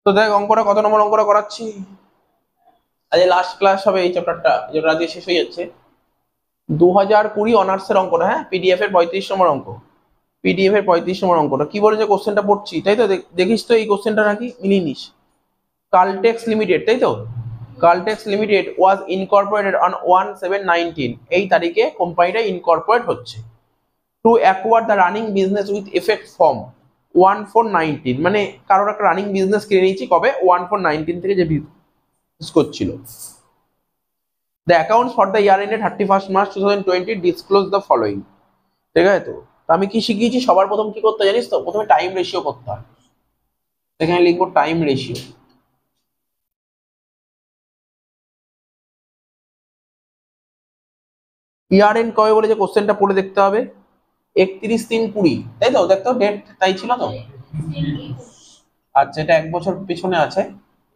তো দেখ অঙ্কটা কত নম্বর অঙ্কটা করাচ্ছি। আজ লাস্ট ক্লাস হবে এই চ্যাপ্টারটা, যেটা আজকে শেষ হয়ে যাচ্ছে। 2020 অনার্সের অঙ্কটা, হ্যাঁ, পিডিএফ এর 35 নম্বর অঙ্ক। পিডিএফ এর 35 নম্বর অঙ্কটা কি বলেছে, কোশ্চেনটা পড়ছি তাই তো, দেখিস তো এই কোশ্চেনটা নাকি মিলিয়ে নিস। কালটেক্স লিমিটেড, তাই তো, কালটেক্স লিমিটেড ওয়াজ ইনকর্পোরেটেড অন 1/7/19, এই তারিখে কোম্পানিটা ইনকর্পোরেট হচ্ছে। To acquire the running business with effect from 1/4/19, মানে কারোর একটা রানিং বিজনেস কিনে নিয়েছি কবে, 1/4/19 থেকে যে বিজনেস করছিল। The accounts for the year ended 31st March 2020 disclose the following. ঠিক আছে, তো আমি কি শিখিয়েছি, সবার প্রথম কি করতে জানিস তো, প্রথমে টাইম রেশিও করতে হয়। এখানে লিখবো টাইম রেশিও। ইয়ার এন্ড কবে বলে যে কোশ্চেনটা পড়ে দেখতে হবে, 31/3/20, তাই তো, দেখতো ডেট তাই ছিল তো। আচ্ছা, এটা এক বছর পিছনে আছে,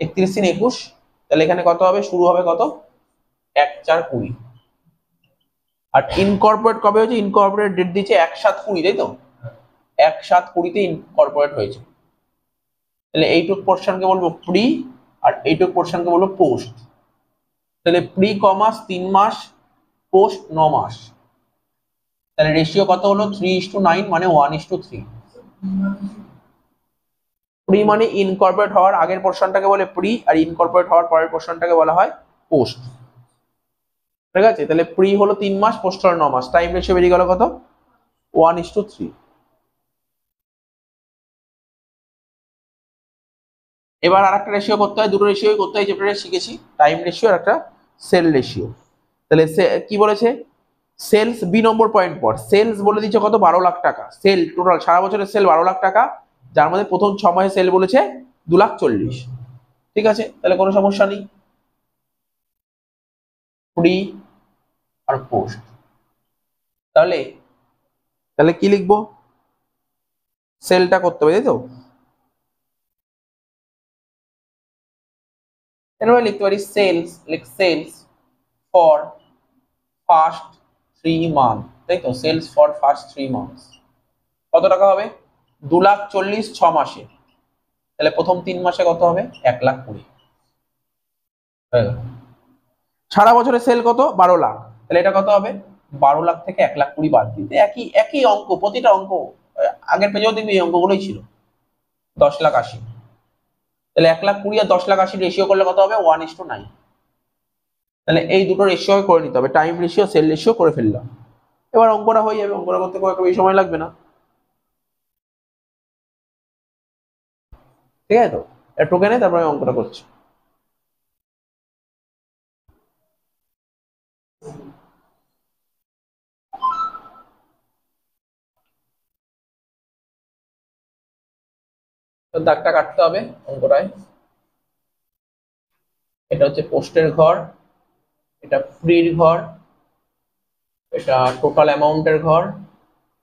31/3/21। তাহলে এখানে কত হবে, শুরু হবে কত, 1/4/20। আর ইনকর্পোরেট কবে হয়েছে, ইনকর্পোরেট ডেট দিচ্ছে 1/7/20, তাই তো, 1/7/20 ইনকর্পোরেট হয়েছে। তাহলে এইটুক পোর্শনকে বলবো প্রি, আর এইটুক পোর্শনকে বলবো পোস্ট। তাহলে প্রি কমাস 3 মাস, পোস্ট 9 মাস। তাহলে রেশিও কত হলো, 3:9, মানে 1:3। প্রি মানে ইনকর্পোরেট হওয়ার আগের পোর্শনটাকে বলে প্রি, আর ইনকর্পোরেট হওয়ার পরের পোর্শনটাকে বলা হয় পোস্ট। ঠিক আছে, তাহলে প্রি হলো 3 মাস, পোস্ট হলো 9 মাস। টাইম রেশিও বেরিয়ে গেল কত, 1:3। এবার আর একটা রেশিও করতে হয়, দুটো রেশিও করতে হয়, যেটা শিখেছি, টাইম রেশিও আর একটা সেল রেশিও। তাহলে কি বলেছে, সেলস বি নম্বর পয়েন্ট পর, সেলস বলে দিচ্ছে কত, 12 লাখ টাকা সেল, টোটাল সারা বছরের সেল 12 লাখ টাকা, যার মধ্যে প্রথম 6 মাসে সেল বলেছে 2,40,000। ঠিক আছে, তাহলে কোনো সমস্যা নেই, প্রি আর পোস্ট। তাহলে তাহলে কি লিখবো, সেলটা করতে হবে, তাই তো। এরপরে লিখতে পারি sales, sales for first 3 month, তাই তো, সেলস ফর ফার্স্ট 3 মান্থস কত টাকা হবে, 2,40,000 6 মাসে। তাহলে প্রথম 3 মাসে কত হবে, 1,20,000 হয়ে গেল। সারা বছরে সেল কত, 12 লাখ, তাহলে এটা কত হবে, 12 লাখ থেকে 1,20,000 বাদ দিতে, একই একই অঙ্ক, প্রতিটা অঙ্ক আগের পেজেও দেখবি এই অঙ্কগুলোই ছিল। 10,80,000, তাহলে 1,20,000 আর 10,80,000 রেশিও করলে কত হবে, 1:9। তাহলে এই দুটো রেশিও করে নিতে হবে, টাইম রেশিও সেল রেশিও করে ফেললাম। এবার অঙ্কটা হয়ে যাবে, অঙ্কটা করতে খুব একটা বেশি সময় লাগবে না। ঠিক আছে, তো একটু কেনে তারপরে আমি অঙ্কটা করছি। তো দাগটা কাটতে হবে অঙ্কটায়। এটা হচ্ছে পোস্টের ঘর, এটা প্রির ঘর, এটা টোটাল অ্যামাউন্টের ঘর,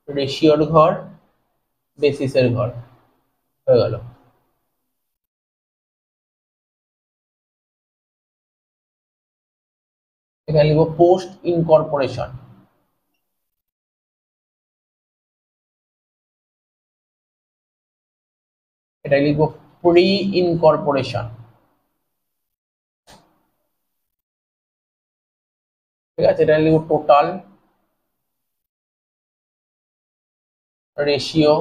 রেশিওর ঘর, বেসিসের ঘর, হয়ে গেল। এখানে লিখবো পোস্ট ইনকর্পোরেশন। এটা লিখবো প্রি ইনকর্পোরেশন। ঠিক আছে, এটা লিখবো টোটাল, রেশিও,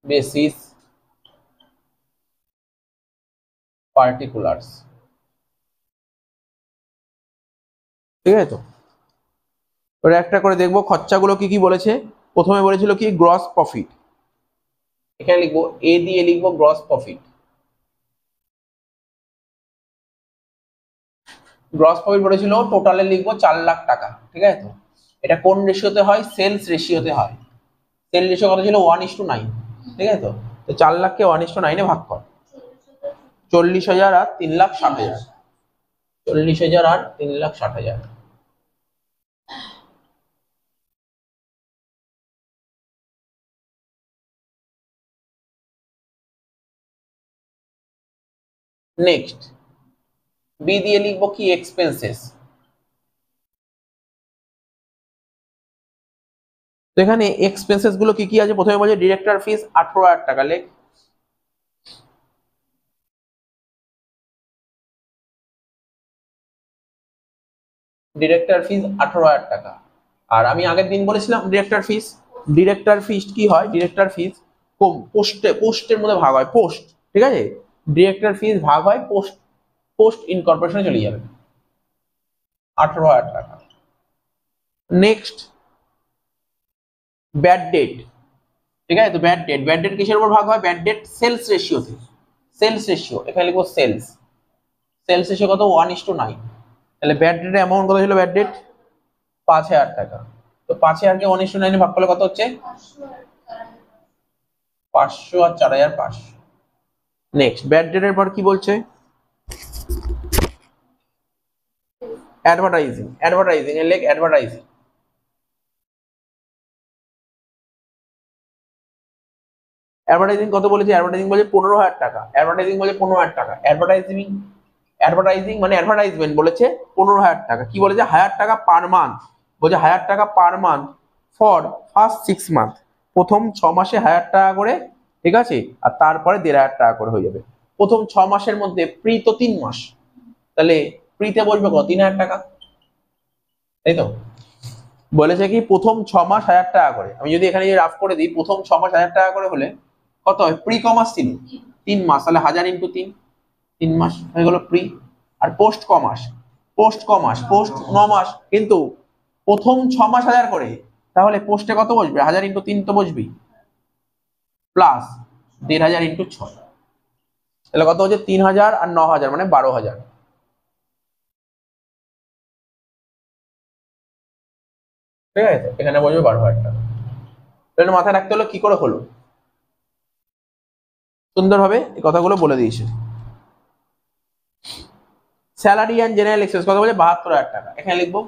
বেসিস, পার্টিকুলার্স। ঠিক আছে, তো ওটা একটা করে দেখবো খরচাগুলো কি কি বলেছে। প্রথমে বলেছিল কি, গ্রস প্রফিট, এখানে লিখবো এ দিয়ে লিখবো গ্রস প্রফিট। গ্রস প্রফিট বলেছিল টোটালে লিখবো 4 লাখ টাকা। ঠিক আছে, তো এটা কোন রেশিওতে হয়, সেলস রেশিওতে হয়। সেল রেশিও কত ছিল, 1:9। ঠিক আছে, তো 4 লাখকে 1:9 ভাগ কর, 40,000 আর 3,60,000, 40,000 আর 3,60,000। নেক্সট বি দিয়ে লিখবো কি, এক্সপেন্সেস। তো এখানে এক্সপেন্সেস গুলো কি কি আছে, প্রথমে বলছে ডিরেক্টর ফিস 18,000 টাকা, লেখ ডিরেক্টর ফিস 18,000 টাকা। আর আমি আগের দিন বলেছিলাম ডিরেক্টর ফিস কি হয়, ডিরেক্টর ফিস পোস্টের মধ্যে ভাগ হয়, পোস্ট, ঠিক আছে, ডিরেক্টর ফিস ভাগ হয় পোস্ট, পোস্ট ইনকর্পোরেশনে চলে যাবে 18,000 টাকা। নেক্সট ব্যাড ডেট, ঠিক আছে, তো ব্যাড ডেট কিসের উপর ভাগ হয়, ব্যাড ডেট সেলস রেশিওতে, সেলস রেশিও, এখানে লিখবো সেলস, সেলস রেশিও কত 1:9। তাহলে ব্যাড ডেটের অ্যামাউন্ট কত ছিল, ব্যাড ডেট 5,000 টাকা। তো 5,000 কে 1:9 ভাগ করলে কত হচ্ছে, 500 আর 4,500। নেক্সট ব্যাড ডেটের পর কি বলছে, অ্যাডভার্টাইজিং, অ্যাডভার্টাইজিং এর লেখ অ্যাডভার্টাইজিং, অ্যাডভার্টাইজিং কত বলেছে, অ্যাডভার্টাইজিং বলে 15,000 টাকা, অ্যাডভার্টাইজিং বলে 15,000 টাকা, অ্যাডভার্টাইজিং, অ্যাডভার্টাইজিং মানে অ্যাডভার্টাইজমেন্ট বলেছে 15,000 টাকা। কি বলেছে, 1,000 টাকা পার মান্থ, বলছে 1,000 টাকা per month for first 6 month, প্রথম 6 মাসে 1,000 টাকা করে, ঠিক আছে, আর তারপরে 1,500 টাকা করে হয়ে যাবে। প্রথম 6 মাসের মধ্যে প্রি তো 3 মাস, তাহলে প্রিতে বসবে কত, 3,000 টাকা, তাই তো। বলেছে কি প্রথম 6 মাস 1,000 টাকা করে, আমি যদি এখানে রাফ করে দিই, প্রথম 6 মাস 1,000 টাকা করে হলে কত হয়, প্রি কমাস ছিল 3 মাস, তাহলে 1,000 ইন্টু 3, 3 মাস হয়ে গেল প্রি। আর পোস্ট কমাস, পোস্ট 9 মাস, কিন্তু প্রথম 6 মাস 1,000 করে, তাহলে পোস্টে কত বসবে, 1,000 ইন্টু 3 তো বসবেই, প্লাস 1,500 ইন্টু 6, তাহলে কত হচ্ছে 3,000 আর 9,000 মানে 12,000, ঠিক আছে, এখানে বসবে 12,000 টাকা। তাহলে মাথায় রাখতে হলো কি করে হলো, সুন্দরভাবে এই কথাগুলো বলে দিয়েছে। স্যালারি অ্যান্ড জেনারেল এক্সপেন্স কত বলে, 72,000 টাকা, এখানে লিখবো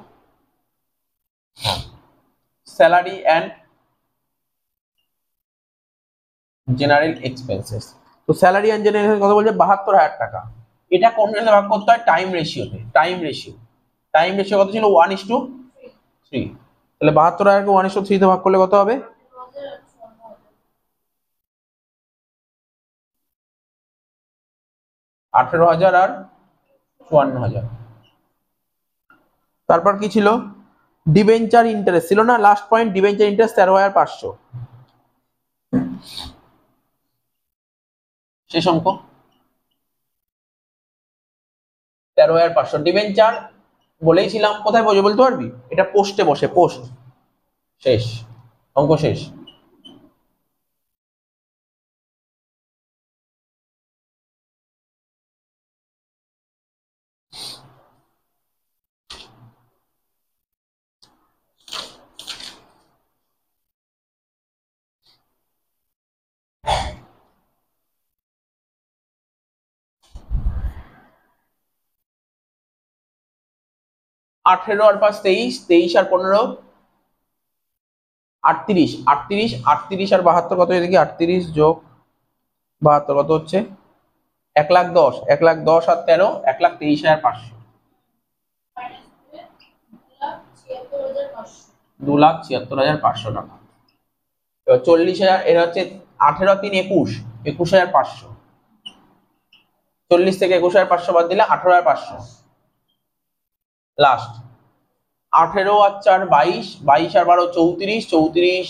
স্যালারি অ্যান্ড জেনারেল এক্সপেন্সেস। তো স্যালারি অ্যান্ড জেনারেল কত বলছে, 72,000 টাকা। এটা কোন রেশিও ভাগ করতে হয়, টাইম রেশিওতে, টাইম রেশিও কত ছিল, 1:3। তাহলে 72,000 কে 1:3 তে ভাগ করলে কত হবে, 18,000 আর 54,000। তারপর কি ছিল, ডিবেঞ্চার ইন্টারেস্ট ছিল না, লাস্ট পয়েন্ট, ডিবেঞ্চার ইন্টারেস্ট 13,500 শেষ অঙ্ক, 13,500 ডিবেঞ্চার বলেইছিলাম, কোথায় বসে বলতে পারবি, এটা পোস্টে বসে, পোস্ট, শেষ অঙ্ক শেষ। আঠেরো আর 5 23, 23 আর 15 38, 38, 38 আর 72 কত, এদিকে 38 যোগ 72 কত হচ্ছে, 1,10,000, 1,10,000 আর 13, 1,23,500, 2,76,500 টাকা। এবার 40,000, এর হচ্ছে 18 3 21, 21,500, 40 থেকে 21,500 বাদ দিলে 18,500, লাস্ট 18 আর 4 22, 22 আর 12 34, 34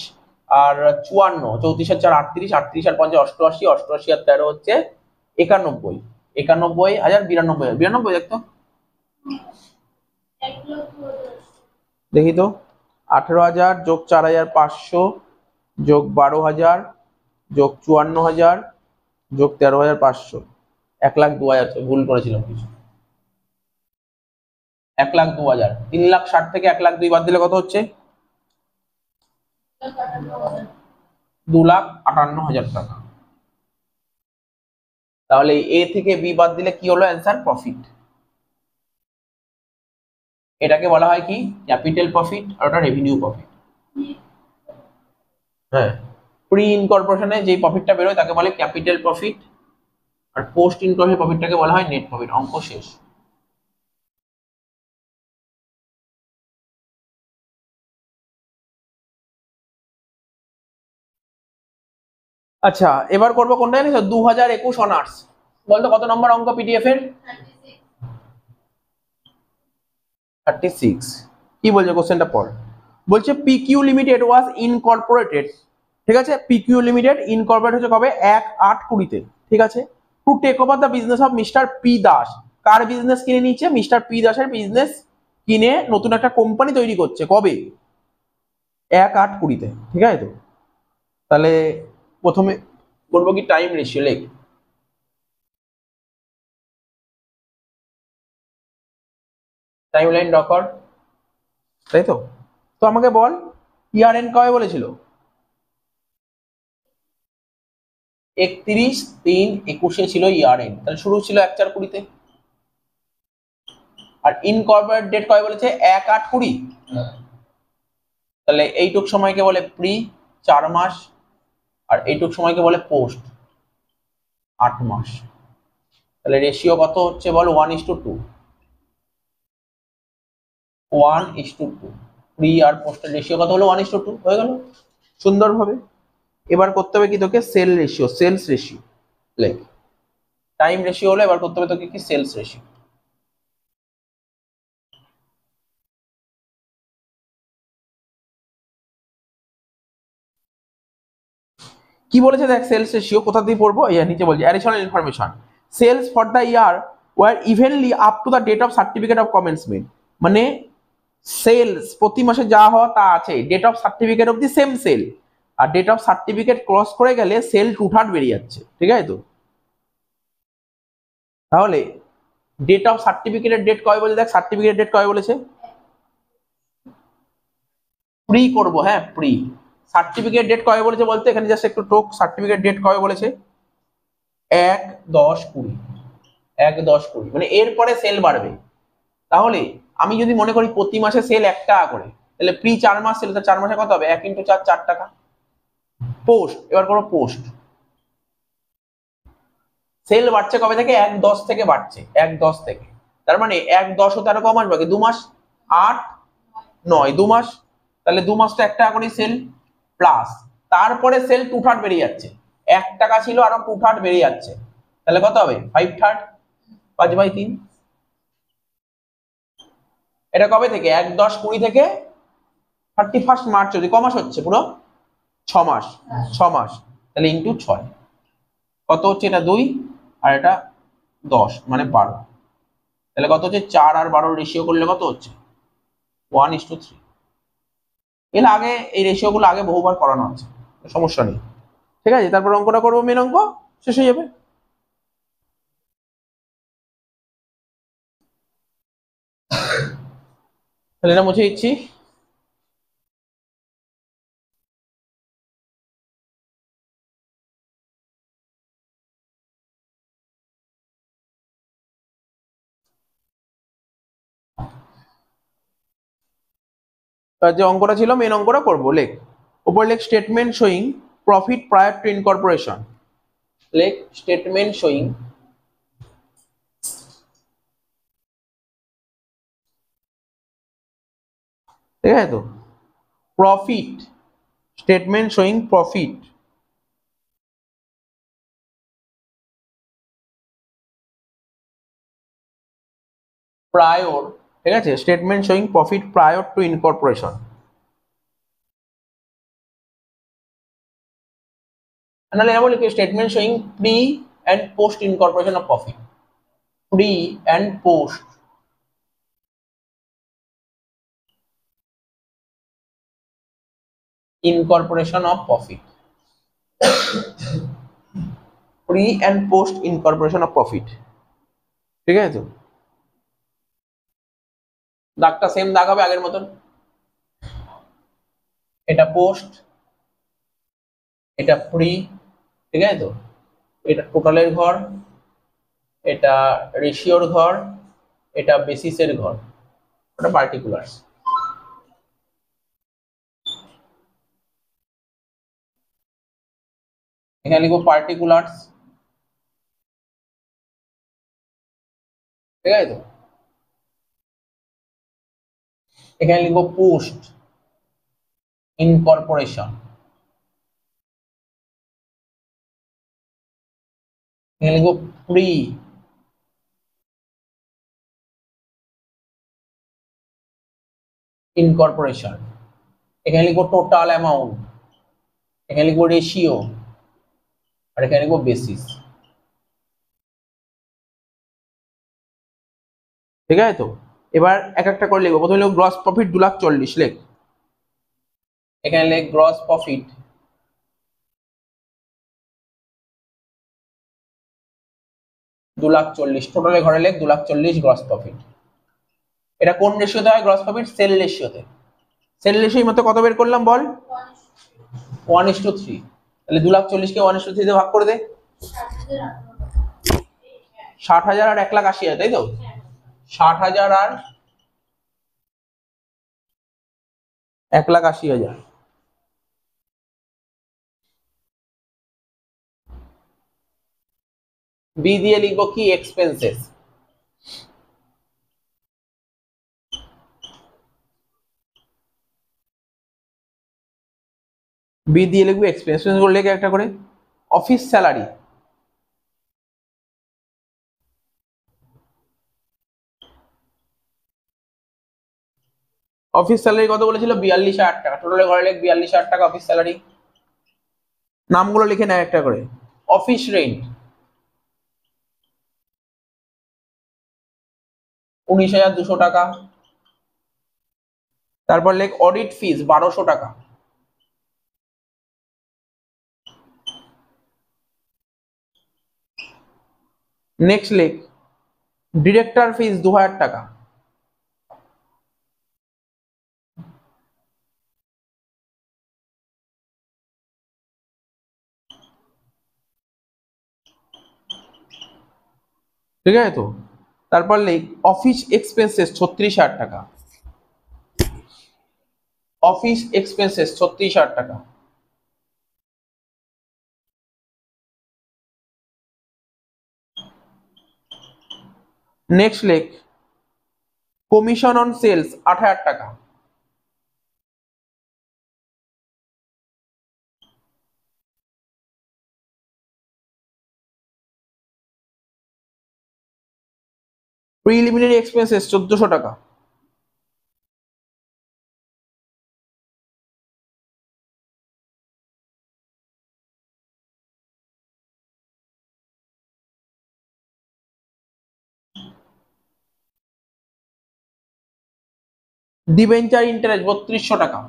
আর 54, 34 আর 4 38, 38 আর 5 88, 88 আর 13 হচ্ছে 91, 91,000, 92,000, 92 দেখতো, দেখি তো, 18,000 যোগ 4,500 যোগ 12,000 যোগ 54,000 যোগ 13,500, 1,02,000, ভুল করেছিলাম কিছু, 1,02,000, 3,60,000 থেকে 1,02,000 বাদ দিলে কত হচ্ছে, 2,58,000 টাকা। তাহলে এ থেকে বি বাদ দিলে কি হলো অ্যান্সার, প্রফিট। এটাকে বলা হয় কি, ক্যাপিটাল প্রফিট, আর ওটা রেভিনিউ প্রফিট। হ্যাঁ, প্রি ইনকর্পোরেশনে যে প্রফিটটা বেরোয় তাকে বলে ক্যাপিটাল প্রফিট, আর পোস্ট ইনকর্পোরেশন প্রফিটটাকে বলা হয় নেট প্রফিট। অঙ্ক শেষ। আচ্ছা, এবার করবো কোনটা জানিস, 2021 অনার্স, বলতো কত নম্বর অঙ্ক পিডিএফ এর, 36। কি বলছে কোশ্চেনটা পর, বলছে পিকিউ লিমিটেড ওয়াজ ইনকর্পোরেটেড, ঠিক আছে, পিকিউ লিমিটেড ইনকর্পোরেট হচ্ছে কবে, 1/8/20-তে, ঠিক আছে, to take over the business of mister P Das. কার বিজনেস কিনে নিচ্ছে, মিস্টার পি দাসের বিজনেস কিনে নতুন একটা কোম্পানি তৈরি করছে, কবে, 1/8/20-তে, ঠিক আছে। তো তাহলে প্রথমে করবো কি টাইম রেশিও, লেখ টাইম লাইন ড্র কর, তাই তো। তো আমাকে বল ইয়ার এন্ড কবে বলেছিল, 31/3/21 ছিল ইয়ার এন্ড, তাহলে শুরু ছিল 1/4/20-তে। আর ইনকর্পোরেট ডেট কবে বলেছে, 1/8/20। তাহলে এইটুক সময়কে বলে প্রি, 4 মাস, আর এইটুক সময়কে বলে পোস্ট, 8 মাস। তাহলে রেশিও কত হচ্ছে বল, 1:2, 1:2। প্রি আর পোস্টের রেশিও কত হলো, 1:2, হয়ে গেল সুন্দরভাবে। এবার করতে হবে কি তোকে, sale ratio, sales ratio, like time ratio হলো, এবার করতে হবে তোকে কি, সেলস রেশিও। কি বলেছে দেখ, সেলস রেশিও কোথা দিয়ে পড়বো, নিচে বলছি additional information, sales for the year were evenly up to the date of certificate of commencement, মানে সেলস প্রতি মাসে যা হওয়া তা আছে, date of certificate of the same sale, আর ডেট অফ সার্টিফিকেট ক্রস করে গেলে সেল টু থার্ড বেরিয়ে যাচ্ছে, ঠিক আছে। তো তাহলে ডেট অফ সার্টিফিকেটের ডেট কবে বলে, দেখ সার্টিফিকেট ডেট কবে বলেছে, প্রি করবো, হ্যাঁ প্রি। সার্টিফিকেট ডেট কবে বলেছে বলতে, এখানে জাস্ট একটু টোক, সার্টিফিকেট ডেট কবে বলেছে, 1/10/20, 1/10/20, মানে এরপরে সেল বাড়বে। তাহলে আমি যদি মনে করি প্রতি মাসে সেল 1 টাকা করে, তাহলে প্রি 4 মাস সেল, 4 মাসে কত হবে, 1 × 4 4 টাকা। পোস্ট, এবার করো পোস্ট, সেল বাড়ছে কবে থেকে, 1/10 থেকে বাড়ছে, 1/10 থেকে, তার মানে 1/10 হতে আরো কম আসবে, 2 মাস, 8 9, 2 মাস, তাহলে 2 মাস তো 1 টাকা করে সেল, প্লাস তারপরে সেল টু থার্ড বেরিয়ে যাচ্ছে, 1 টাকা ছিল আরো টু থার্ড বেরিয়ে যাচ্ছে, তাহলে কত হবে, 5/3, 5/3। এটা কবে থেকে, 1/10/20 থেকে 31 মার্চ, যদি কমাস হচ্ছে পুরো 6 মাস, 6 মাস, তাহলে ইন্টু 6, কত হচ্ছে, এটা 2 আর এটা 10, মানে 12, তাহলে কত হচ্ছে, 4 আর 12 রেশিও করলে কত হচ্ছে, 1:3। এর আগে এই রেশিও গুলো আগে বহুবার করানো আছে, সমস্যা নেই, ঠিক আছে। তারপর অঙ্কটা করবো, মেন অঙ্ক শেষ হয়ে যাবে। তাহলে এটা মুছে দিচ্ছি। যে অঙ্কটা ছিল, মেন অঙ্কটা করবো, লেখ উপর লেখ statement showing profit prior to incorporation, লেখ স্টেটমেন্ট শোয়িং ঠিক আছে তো, profit, statement showing profit prior, ঠিক আছে, statement showing profit prior to incorporation, নাহলে এমন লিখি statement showing pre and post incorporation of profit, pre and post incorporation of profit, pre and post incorporation of profit, ঠিক আছে। তো দাগটা same দাগ হবে আগের মতন, এটা পোস্ট, এটা প্রি, ঠিক আছে তো, এটা টোটালের ঘর, এটা রেশিওর ঘর, এটা বেসিসের ঘর, এটা পার্টিকুলার, এখানে লিখবো পার্টিকুলার্স, ঠিক আছে তো, এখানে লিখবো পোস্ট ইনকর্পোরেশন, এখানে লিখবো প্রি ইনকর্পোরেশন, এখানে লিখবো টোটাল অ্যামাউন্ট, এখানে লিখবো রেশিও, আর এখানে লিখবো বেসিস। ঠিক আছে তো, এবার এক একটা করে লিখবো। প্রথমে লিখবো গ্রস প্রফিট 2,40,000 লেখ, এখানে লেখ গ্রস প্রফিট 2,40,000, টোটালে ঘরে লেখ 2,40,000 গ্রস প্রফিট। এটা কোন রেশিওতে হয় গ্রস প্রফিট? সেল রেশিওতে। সেল রেশিও মতো কত বের করলাম বল? 1:3। তাহলে 2,40,000 কে 1:3 দিয়ে ভাগ করে দে। 60,000 আর 1,80,000, তাই তো? 60,000 আর 1,80,000। বি দিয়ে লিখবো কি? এক্সপেন্সেস। বি দিয়ে লিখবো এক্সপেন্সেস গুলো লেখে একটা করে। অফিস স্যালারি, অফিস স্যালারি কত বলেছিল? 42,000 টাকা। টোটালে ঘরে লেখ 42,000 টাকা অফিস স্যালারি। নামগুলো লিখে নেয় একটা করে। অফিস রেন্ট 19,200 টাকা। তারপর লেখ অডিট ফিস 1,200 টাকা। নেক্সট লেখ ডিরেক্টর ফিস 2,000 টাকা। ঠিক আছে তো, তারপর লেখ অফিস এক্সপেন্সেস 36,000 টাকা। অফিস এক্সপেন্সেস 36,000 টাকা। নেক্সট লেখ কমিশন অন সেলস 8,000 টাকা। প্রিলিমিনারি এক্সপেন্সেস 1,400 টাকা। ডিবেঞ্চার ইন্টারেস্ট 3,200 টাকা।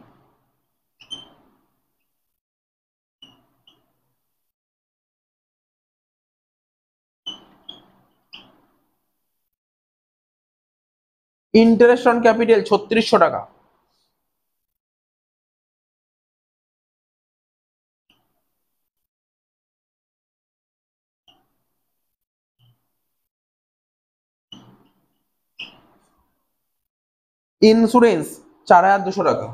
ইন্টারেস্ট অন ক্যাপিটাল 3,600 টাকা। ইন্স্যুরেন্স 4,200 টাকা।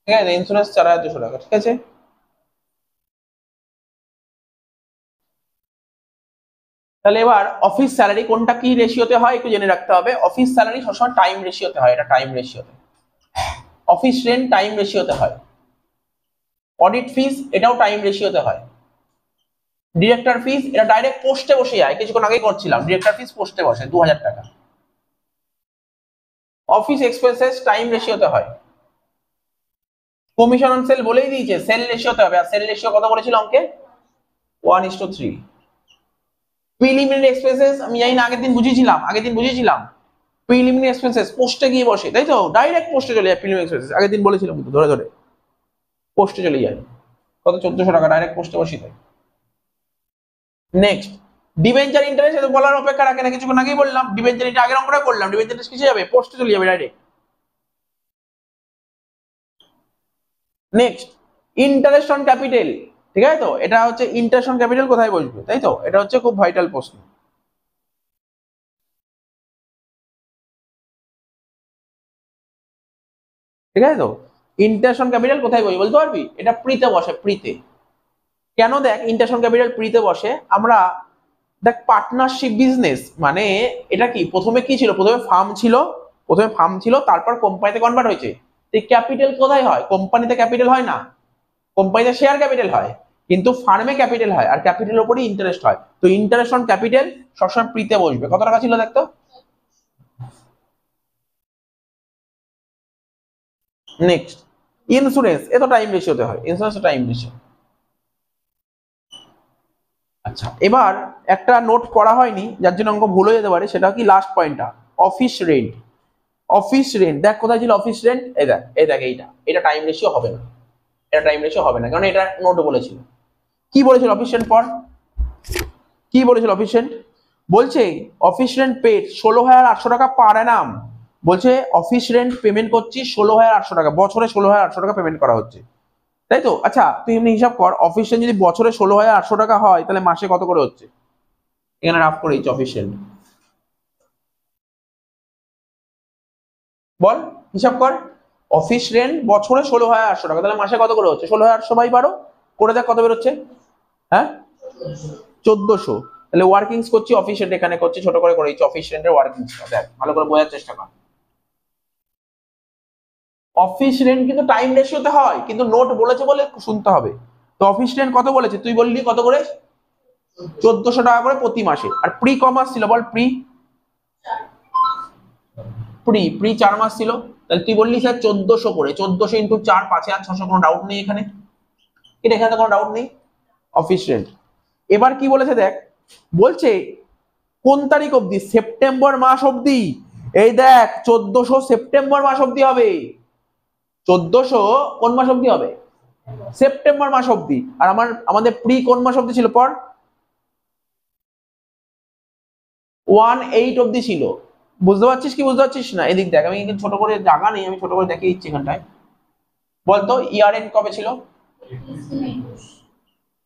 ঠিক আছে, ইন্স্যুরেন্স 4,200 টাকা। ঠিক আছে, তাহলে এবার অফিস স্যালারি কোনটা কি রেশিওতে হয় একটু জেনে রাখতে হবে। অফিস স্যালারি সবসময় টাইম রেশিওতে হয়, এটা টাইম রেশিওতে। অফিস রেন্ট টাইম রেশিওতে হয়। অডিট ফিস এটাও টাইম রেশিওতে হয়। ডিরেক্টর ফিস এটা ডাইরেক্ট পোস্টে বসে যায়, কিছুক্ষণ আগে করছিলাম। ডিরেক্টর ফিস পোস্টে বসে 2,000 টাকা। অফিস এক্সপেন্সেস টাইম রেশিওতে হয়। কমিশন অন সেল বলেই দিয়েছে সেল রেশিওতে হবে, আর সেল রেশিও কত বলেছিল অঙ্কে? 1:3। প্রিলিমিনারি এক্সপেন্সেস আমি জানি না, আগের দিন বুঝিয়েছিলাম। প্রিলিমিনারি এক্সপেন্সেস পোস্টে গিয়ে বসে, তাই তো? ডাইরেক্ট পোস্টে চলে যায় প্রিলিমিনারি এক্সপেন্সেস। আগের দিন বলেছিলাম কিন্তু ধরে ধরে পোস্টে চলে যায়। কত? 1,400 টাকা ডাইরেক্ট পোস্টে বসিয়ে দেয়। নেক্সট ডিবেঞ্চার ইন্টারেস্ট, এটা বলার অপেক্ষা রাখে না, কিছুক্ষণ আগেই বললাম। ডিবেঞ্চার এটা আগের অঙ্কটা করলাম। ডিবেঞ্চার ইন্টারেস্ট কিসে যাবে? পোস্টে চলে যাবে direct. Next interest on capital. ঠিক আছে তো, এটা হচ্ছে ইন্টারেস্ট অন ক্যাপিটাল কোথায় বসবে, তাই তো? এটা হচ্ছে খুব ভাইটাল প্রশ্ন। ঠিক আছে তো, ইন্টারেস্ট অন ক্যাপিটাল কোথায় বসবে বলতে পারবি? এটা প্রিতে বসে, প্রিতে। কেন? দেখ, ইন্টারেস্ট অন ক্যাপিটাল প্রিতে বসে। আমরা দেখ পার্টনারশিপ বিজনেস মানে এটা কি? প্রথমে কি ছিল? প্রথমে ফার্ম ছিল, তারপর কোম্পানিতে কনভার্ট হয়েছে। ক্যাপিটাল কোথায় হয়? কোম্পানিতে ক্যাপিটাল হয় না, কোম্পানিতে শেয়ার ক্যাপিটাল হয়। কিন্তু ফার্মে ক্যাপিটাল হয় আর ক্যাপিটালের উপরই ইন্টারেস্ট হয়, তো ইন্টারেস্ট অন ক্যাপিটাল সবসময় প্রিতে বসবে। কত টাকা ছিল দেখতো? নেক্সট ইন্স্যুরেন্স, এ তো টাইম রেশিওতে হয়, ইন্স্যুরেন্স টাইম রেশিও। আচ্ছা, এবার একটা নোট করা হয়নি যার জন্য অঙ্ক ভুল হয়ে যেতে পারে, সেটা কি লাস্ট পয়েন্টটা, অফিস রেন্ট। অফিস রেন্ট দেখ কোথায় ছিল অফিস রেন্ট, এই দেখ এই দেখ এইটা, এটা টাইম রেশিও হবে না, এটা টাইম রেশিও হবে না, কারণ এটা নোট বলেছিল। কি বলেছিল অফিস রেন্ট পর, কি বলেছিল অফিস রেন্ট? বলছে অফিস রেন্ট পেড 16,800 টাকা পার অ্যানাম। বলছে অফিস রেন্ট পেমেন্ট করছি 16,800 টাকা, বছরে 16,800 টাকা পেমেন্ট করা হচ্ছে, তাই তো? আচ্ছা তুই এমনি হিসাব কর, অফিস রেন্ট যদি বছরে 16,800 টাকা হয় তাহলে মাসে কত করে হচ্ছে? এখানে রাফ করে দিচ্ছি অফিস রেন্ট, বল হিসাব কর। অফিস রেন্ট বছরে 16,800 টাকা, তাহলে মাসে কত করে হচ্ছে? 16,800 বাই 12 করে দেখ কত বেরোচ্ছে। হ্যাঁ 1400। তাহলে ওয়ার্কিংস করছি অফিস রেন্ট, এখানে করছি ছোট করে দিচ্ছি অফিস রেন্টের ওয়ার্কিংস, দেখ ভালো করে বোঝার চেষ্টা কর। অফিস রেন্ট কিন্তু টাইম রেশিওতে হয়, কিন্তু নোট বলেছে বলে শুনতে হবে। তো অফিস রেন্ট কত বলেছে তুই বললি, কত করে? 1400 টাকা করে প্রতি মাসে। আর প্রি কমার্স ছিল বল, প্রি প্রি প্রি 4 মাস ছিল, তাহলে তুই বললি স্যার 1400 করে, 1400 ইন্টু 4, 5,600, কোনো ডাউট নেই এখানে, এটা এখানে কোনো ডাউট নেই। অফিস রেন্ট এবার কি বলেছে দেখ, বলছে কোন তারিখ অবধি, সেপ্টেম্বর মাস অবধি। এই দেখ 1400 সেপ্টেম্বর মাস অবধি হবে, 1400 কোন মাস অবধি হবে? সেপ্টেম্বর মাস অবধি। আর আমাদের প্রি কোন মাস অবধি ছিল পর? 1/8 অবধি ছিল। বুঝতে পারছিস কি বুঝতে পারছিস না? এদিক দেখ, আমি ছোট করে, জায়গা নেই, আমি ছোট করে দেখিয়ে দিচ্ছি এখানটায়। বলতো ইয়ার এন্ড কবে ছিল?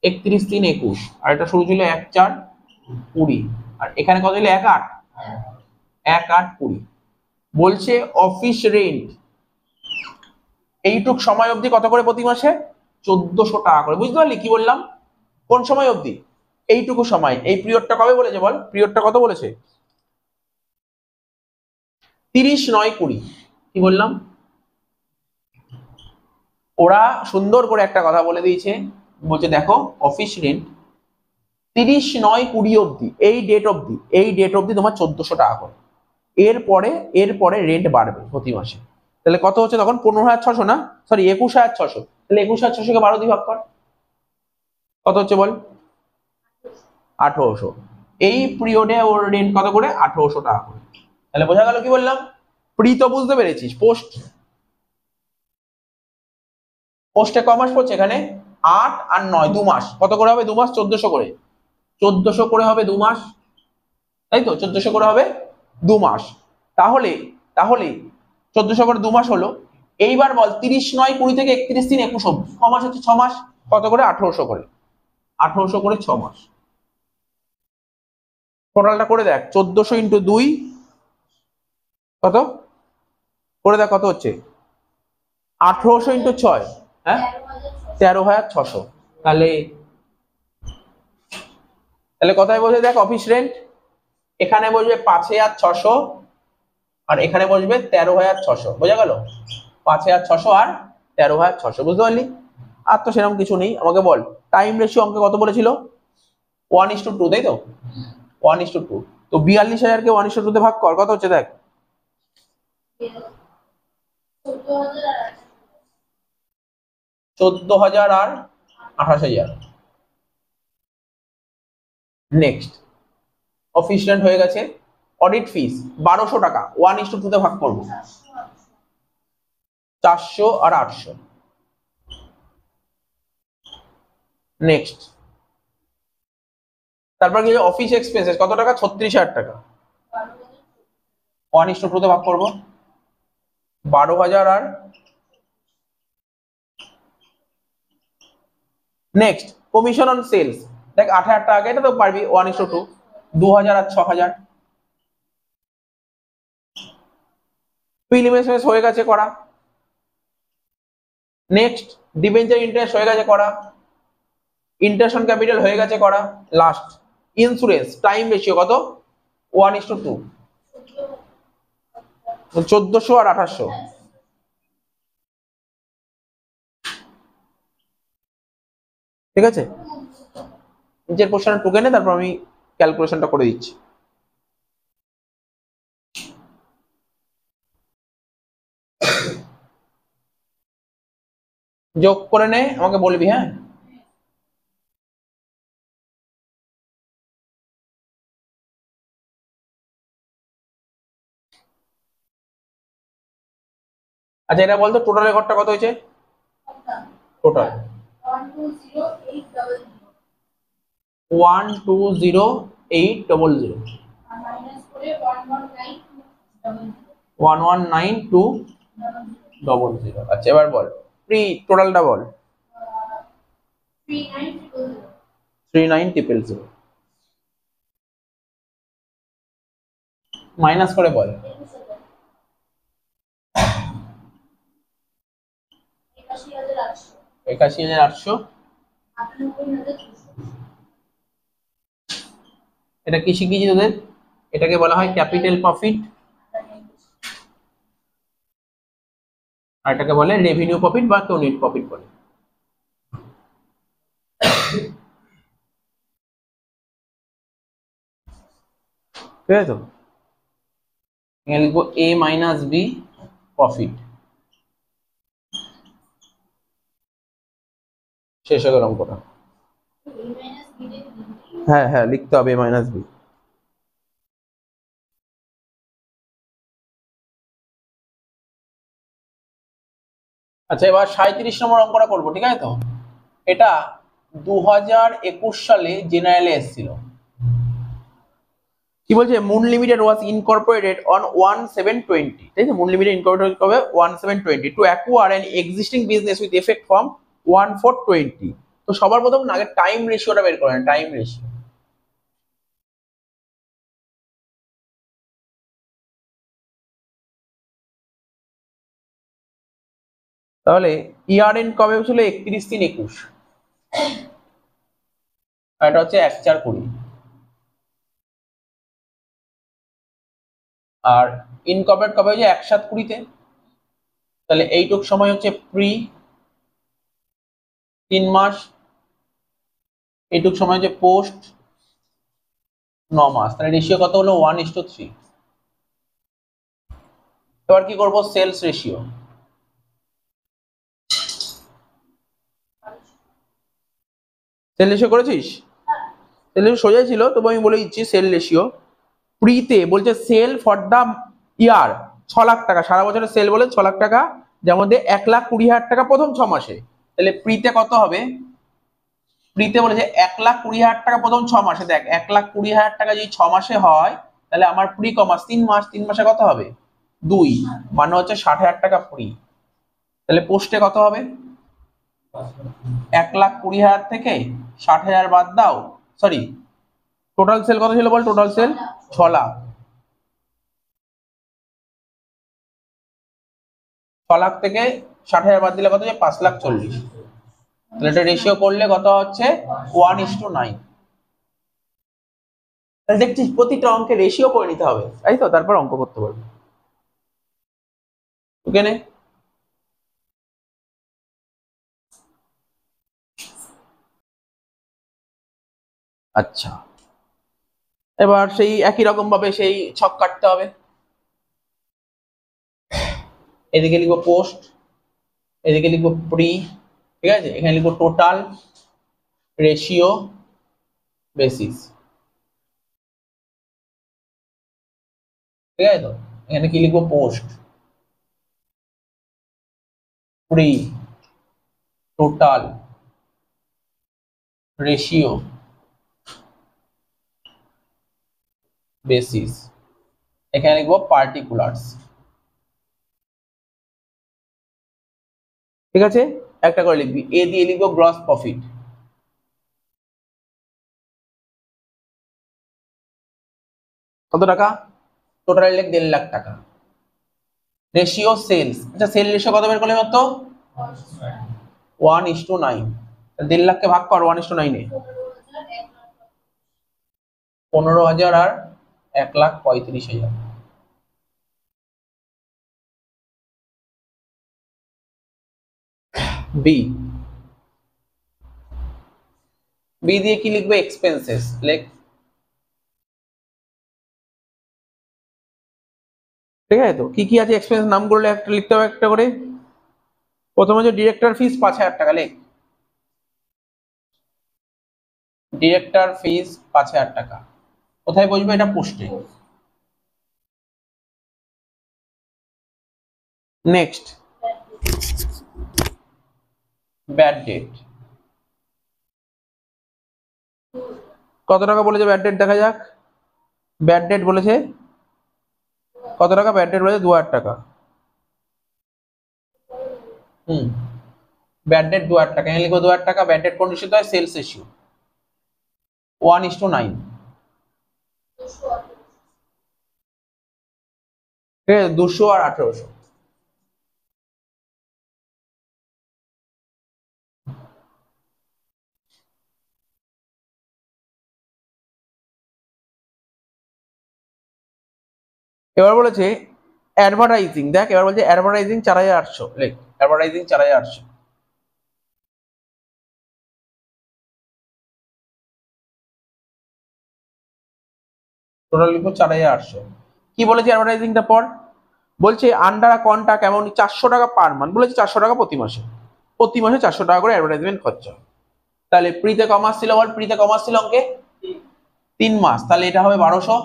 31/3/21। আর এটা শুরু ছিল 1/4/20। আর এখানে কত ছিল? 1/8, 1/8/20। বলছে অফিস রেন্ট এইটুক সময় অবধি কত করে প্রতি মাসে? 1400 টাকা করে। বুঝতে পারলি কি বললাম? কোন সময় অবধি? এইটুকু সময়। এই পিরিয়ডটা কবে বলেছে বল, পিরিয়ডটা কত বলেছে? 30/9/20। কি বললাম? ওরা সুন্দর করে একটা কথা বলে দিয়েছে, বলছে দেখো অফিস রেন্ট 30/9/20 অবধি, এই ডেট অবধি, এই ডেট অবধি তোমার 1400 টাকা করে। এরপরে রেন্ট বাড়বে প্রতি মাসে। তাহলে কত হচ্ছে তখন? 15,600 না, সরি 21,600। তাহলে 21,600 কে 12 দিয়ে ভাগ কর, কত হচ্ছে বল? 1800। এই পিরিয়ডে ওর রেন্ট কত করে? 1800 টাকা করে। তাহলে বোঝা গেল কি বললাম? প্রি তো বুঝতে পেরেছিস, পোস্ট, পোস্টে ক মাস পড়ছে এখানে? 8 আর 9, 2 মাস। কত করে হবে 2 মাস? 1400 করে, 1400 করে হবে 2 মাস, তাই তো? 1400 করে হবে 2 মাস। তাহলে তাহলে 1400 করে 2 মাস হলো। এইবার বল 30/9/20 থেকে 31/3/21 অবধি ক মাস হচ্ছে? 6 মাস। কত করে? 1800 করে, 1800 করে 6 মাস। টোটালটা করে দেখ, 1400 ইন্টু 2 কত করে দেখ, কত হচ্ছে? 1800 ইন্টু 6, হ্যাঁ 13,600। তাহলে তাহলে কোথায় বসে দেখ অফিস রেন্ট, এখানে বসবে 5,600 আর এখানে বসবে 13,600। বোঝা গেল? 5,600 আর 13,600, বুঝতে পারলি? আর তো সেরকম কিছু নেই। আমাকে বল টাইম রেশিও অঙ্কে কত বলেছিল? 1:2, তাই তো? 1:2। তো 42,000কে 1:2 তে ভাগ কর, কত হচ্ছে দেখ? 14,000 আর 28,000। নেক্সট অফিস রেন্ট হয়ে গেছে। অডিট ফিস 1200 টাকা, 1:2 তে ভাগ করবো, 400 আর 800। নেক্সট তারপর কি? অফিস এক্সপেন্সেস কত টাকা? 36,000 টাকা, 1:2 তে ভাগ করবো, 12,000 আর। নেক্সট কমিশন অন সেলস, দেখ 8,000 টাকা, এটা তো পারবি, 1:2, 2,000 আর 6,000। প্রিলিমিনারি হয়ে গেছে করা। নেক্সট ডিবেঞ্চার ইন্টারেস্ট হয়ে গেছে করা, ইন্টারেস্ট অন ক্যাপিটাল হয়ে গেছে করা। লাস্ট ইন্স্যুরেন্স টাইম রেশিও কত? 1:2, 1400 আর 2800। ঠিক আছে, নিচের পোর্শনটা টুকে নে, তারপর আমি ক্যালকুলেশনটা করে দিচ্ছি। যোগ করে নে, আমাকে বলবি, হ্যাঁ। আচ্ছা এটা বলতো টোটালের ঘরটা কত হয়েছে? টোটাল 1208000, 119200। আচ্ছা এবার বল প্রি টোটালটা বল। 39000 মাইনাস করে বল। 81800। এটা কি শিখিয়েছি তোদের? এটাকে বলা হয় ক্যাপিটাল প্রফিট, আর এটাকে বলে রেভিনিউ প্রফিট বা কেউ নেট প্রফিট বলে। ঠিক আছে তো, এখানে লিখবো এ মাইনাস বি প্রফিট, শেষ হয়ে গেল অঙ্কটা। হ্যাঁ হ্যাঁ লিখতে হবে এ মাইনাস বি। আচ্ছা এবার 37 নম্বর অঙ্কটা করবো, ঠিক আছে তো। এটা 2021 সালে জেনারেলে এসেছিল। কি বলছে, moon limited was Incorporated on 1720, তাই তো, মুন লিমিটেড ইনকর্পোরেটেড কবে? 1720 to acquire an existing business with effect from 1420। তো সবার প্রথম না আগে টাইম রেশিওটা বের করেন, টাইম রেশিও। তাহলে ইয়ার এন্ড কবে ছিল? 31/3/21, আর এটা হচ্ছে 1/4/20। আর ইনকর্পোরেট কবে হয়েছে? 1/7/20-তে। তাহলে এইটুক সময় হচ্ছে প্রি, 3 মাস। এইটুক সময় হচ্ছে পোস্ট, 9 মাস। তাহলে রেশিও কত হলো? 1:3। এবার কি করবো? Sales ratio. সেল রেশিও করেছিস? সেল রেশিও সোজাই ছিল, তবু আমি বলে দিচ্ছি সেল রেশিও। প্রিতে বলছে sale for the year 6 lakh টাকা, সারা বছরের সেল বলে 6 লাখ টাকা, যার মধ্যে 1,20,000 টাকা প্রথম 6 মাসে। তাহলে প্রিতে কত হবে? প্রিতে বলেছে 1,20,000 টাকা প্রথম 6 মাসে। দেখ 1,20,000 টাকা যদি 6 মাসে হয়, তাহলে আমার প্রি কমাস 3 মাস, 3 মাসে কত হবে? 2, মানে হচ্ছে 60,000 টাকা প্রি। তাহলে পোস্টে কত হবে? 1,20,000 থেকে 60,000 বাদ দাও, সরি টোটাল সেল কত ছিল বল? Total sale 6 lakh. 6 লাখ থেকে 60,000 বাদ দিলে কত হচ্ছে? 5,40,000। তাহলে এটা রেশিও করলে কত হচ্ছে? 1:9। তাহলে দেখছিস প্রতিটা অঙ্কে রেশিও করে নিতে হবে, তাই তো, তারপর অঙ্ক করতে পারবে। ওকে নে। আচ্ছা এবার সেই একই রকম ভাবে সেই ছক কাটতে হবে। এদিকে লিখবো পোস্ট, এদিকে লিখবো প্রি, ঠিক আছে, এখানে লিখবো টোটাল, রেশিও, বেসিস। ঠিক আছে তো, এখানে কি লিখবো? Post, pre, total, ratio, basis. এখানে লিখবো পার্টিকুলার্স। ঠিক আছে, একটা করে লিখবি। এ দিয়ে লিখবো গ্রস প্রফিট, কত টাকা? টোটাল লেখ 1.5 লাখ টাকা। রেশিও সেলস, আচ্ছা সেল রেশিও কত বের করলে মতো? 1:9। 1.5 লাখকে ভাগ কর 1:9-এ। 15,000 আর 1,35,000। বি বি দিয়ে কি লিখবে? এক্সপেন্সেস লেখ। ঠিক আছে, তো কি কি আছে এক্সপেন্স নামগুলো একটা লিখতে হবে একটা করে। প্রথমে হচ্ছে ডিরেক্টর ফিস 5,000 টাকা, লেখ। ডিরেক্টর ফিস 5,000 টাকা। কোথায় বসবে? এটা পোস্টে। Next, bad date. কত টাকা বলেছে ব্যাড ডেট? দেখা যাক। ব্যাড ডেট বলেছে কত টাকা? ব্যাড ডেট বলেছে 2,000 টাকা। হুম, ব্যাড ডেট 2,000 টাকা। এখানে লিখবো 2,000 টাকা। ব্যাড ডেট কোন রেশিওতে হয়? Sales ratio 1:9। ঠিক আছে, 200 আর 1800। এবার বলেছে অ্যাডভার্টাইজিং। দেখ, এবার বলছে অ্যাডভার্টাইজিং 4,800, লেখ। অ্যাডভার্টাইজিং 4,800। টোটাল লিখবো 4,800। কি বলেছে অ্যাডভার্টাইজিংটা পর? বলছে আন্ডার কন্টা কেমন? 400 টাকা পার মান্থ বলেছে, 400 টাকা প্রতি মাসে। প্রতি মাসে 400 টাকা করে অ্যাডভার্টাইজমেন্ট খরচা। তাহলে প্রিতে কমার্স ছিল বল, প্রিতে কমার্স ছিল অঙ্কে 3 মাস, তাহলে এটা হবে 1,200,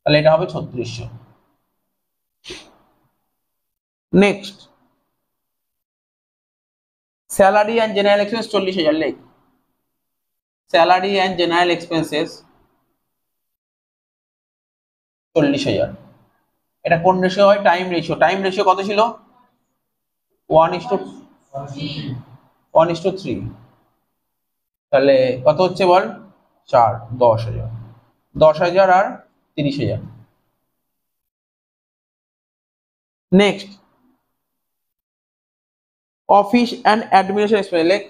তাহলে এটা হবে 3,600। Next, salary and general expense 40,000, লেখ। Salary and general expenses 40,000। এটা কোন রেশিও হয়? Time ratio. টাইম রেশিও কত ছিল? 1:3। তাহলে কত হচ্ছে বল? 4, 10,000। 10,000 আর 30,000। Next, office and administration expense, লেখ।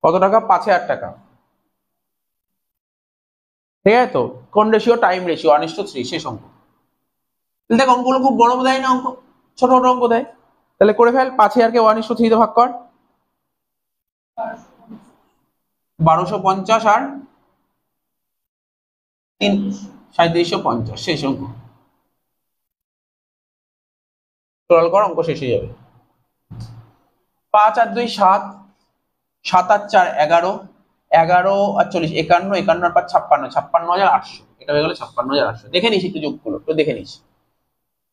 কত টাকা? 5,000 টাকা। ঠিক আছে, তো কোন রেশিও? টাইম রেশিও 1:3, শেষ অঙ্ক। দেখ, অঙ্কগুলো খুব বড় দেয় না, অঙ্ক ছোট ছোট অঙ্ক দেয়। তাহলে করে ফেল। 5,000 কে 1:3 ভাগ কর। 1,250 আর 3, 3,750, শেষ অঙ্ক। টোটাল কর, অঙ্ক শেষ হয়ে যাবে। 5 আর 2 7, 7 আর 4 11, 11 আর 40 51, 51 আর 5 56, 56,800। এটা হয়ে গেল 56,800। দেখে নিস একটু যোগগুলো, তো দেখে নিস।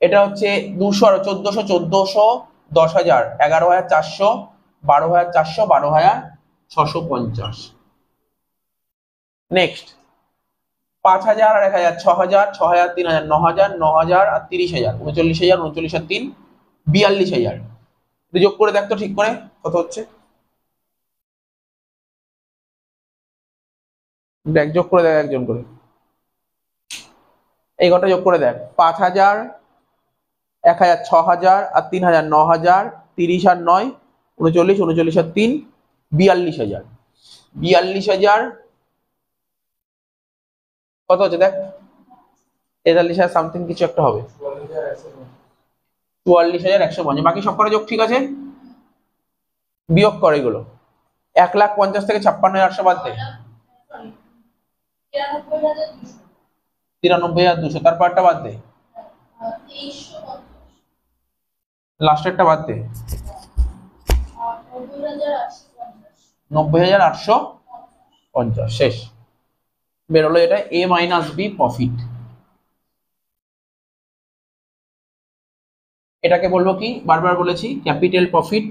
এটা হচ্ছে 200 আর 1400, 1400, 10,000, 11,400, 12,400, 12,650। নেক্সট, 5,000 আর 1,000, 6,000, 6,000, 3,000, 9,000, 9,000 আর 30,000, 39,000, 39 আর 3, 42,000। তুই যোগ করে দেখ তো ঠিক করে কত হচ্ছে। দেখ, যোগ করে দেখ একজন করে। এই ঘরটা যোগ করে দেখ। 5,000, 1,000, 6,000 আর 3,000, 9,000, 30 আর 9, 39, 39 আর 3, 42,000। 42,000 কত হচ্ছে দেখ? 43,000 সামথিং কিছু একটা হবে। 44,150। বাকি সব কটা যোগ ঠিক আছে, বিয়োগ কর এগুলো। 1,50,000 থেকে 56,800 বাদ দে। 93,200। তারপরটা বাদ দে, লাস্টেরটা বাদ দে। 90,850, শেষ। বেরোলো এটা A - B প্রফিট। এটাকে বলবো কি? বারবার বলেছি, ক্যাপিটাল প্রফিট।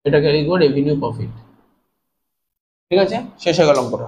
এটাকে লিখবো রেভিনিউ প্রফিট। ঠিক আছে, শেষ হয়ে গেল অঙ্কটা।